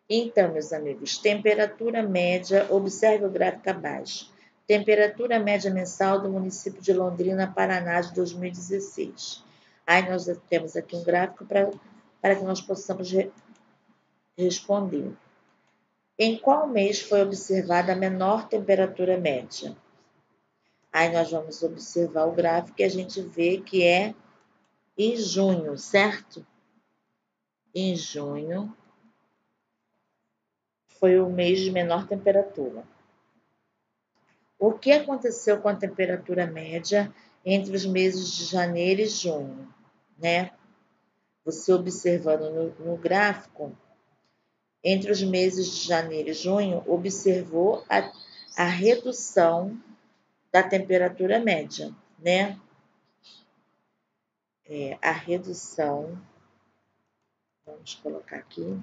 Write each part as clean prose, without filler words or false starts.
Então, meus amigos, temperatura média, observe o gráfico abaixo. Temperatura média mensal do município de Londrina, Paraná, de 2016. Aí nós temos aqui um gráfico para que nós possamos responder. Em qual mês foi observada a menor temperatura média? Aí nós vamos observar o gráfico e a gente vê que é em junho, certo? Em junho foi o mês de menor temperatura. O que aconteceu com a temperatura média entre os meses de janeiro e junho, né? Você observando no gráfico, entre os meses de janeiro e junho, observou a redução da temperatura média, né? A redução, vamos colocar aqui,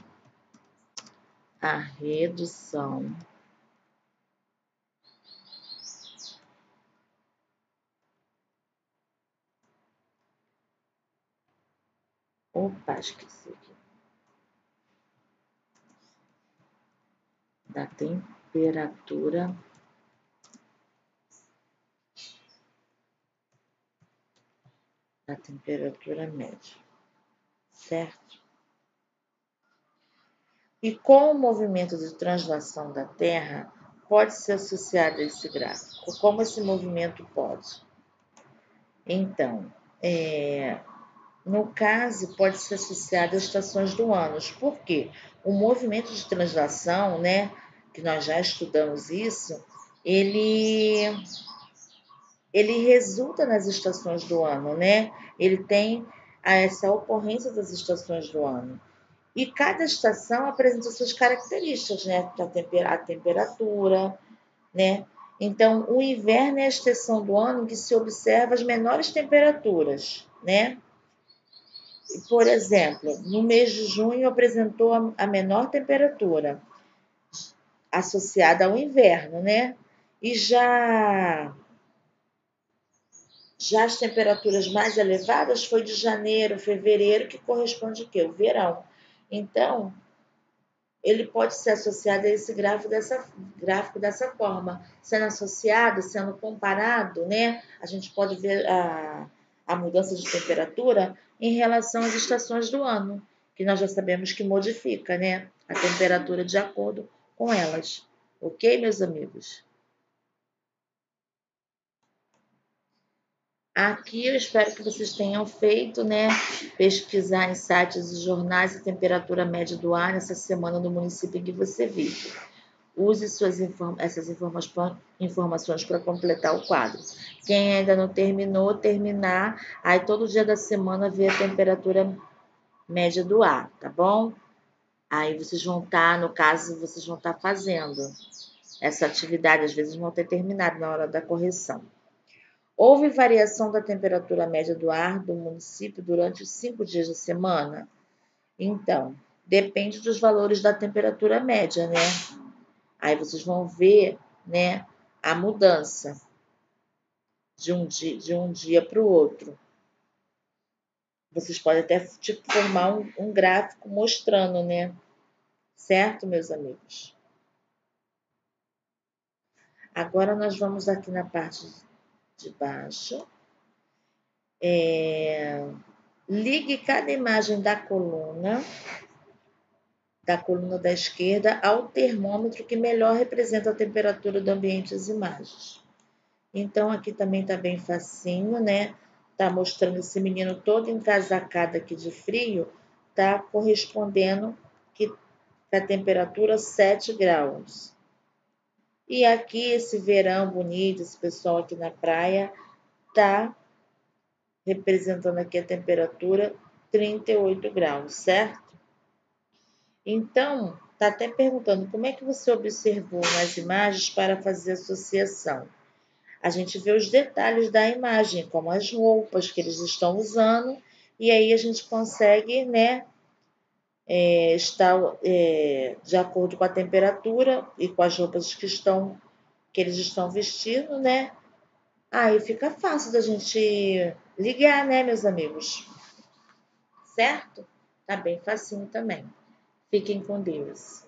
a redução esqueci aqui. Da temperatura média, certo? E com o movimento de translação da Terra, pode ser associado a esse gráfico. Como esse movimento pode? Então, no caso, pode ser associado às estações do ano. Por quê? O movimento de translação, né, que nós já estudamos isso, ele resulta nas estações do ano, né? Ele tem essa ocorrência das estações do ano. E cada estação apresenta suas características, né? A temperatura, né? Então, o inverno é a estação do ano em que se observa as menores temperaturas, né? Por exemplo, no mês de junho apresentou a menor temperatura associada ao inverno, né? E já as temperaturas mais elevadas foi de janeiro, fevereiro, que corresponde ao quê? O verão. Então, ele pode ser associado a esse gráfico dessa forma, sendo associado, sendo comparado, né? A gente pode ver a mudança de temperatura em relação às estações do ano, que nós já sabemos que modifica, né? A temperatura de acordo com elas. Ok, meus amigos? Aqui eu espero que vocês tenham feito, né? Pesquisar em sites e jornais a temperatura média do ar nessa semana no município em que você vive. Use essas informações para completar o quadro. Quem ainda não terminou, terminar. Aí todo dia da semana vê a temperatura média do ar, tá bom? Aí vocês vão estar, no caso, vocês vão estar fazendo essa atividade, às vezes vão ter terminado na hora da correção. Houve variação da temperatura média do ar do município durante os 5 dias da semana? Então, depende dos valores da temperatura média, né? Aí vocês vão ver, né, a mudança de um dia para o outro. Vocês podem até formar um gráfico mostrando, né? Certo, meus amigos? Agora nós vamos aqui na parte de baixo. Ligue cada imagem da coluna da esquerda ao termômetro que melhor representa a temperatura do ambiente das imagens. Então, aqui também está bem facinho, né? Tá mostrando esse menino todo encasacado aqui de frio, tá correspondendo que a temperatura 7 graus. E aqui esse verão bonito, esse pessoal aqui na praia, tá representando aqui a temperatura 38 graus, certo? Então, tá até perguntando como é que você observou nas imagens para fazer associação. A gente vê os detalhes da imagem, como as roupas que eles estão usando, e aí a gente consegue, né, estar de acordo com a temperatura e com as roupas que eles estão vestindo, né? Aí fica fácil da gente ligar, né, meus amigos? Certo? Tá bem facinho também. Fiquem com Deus.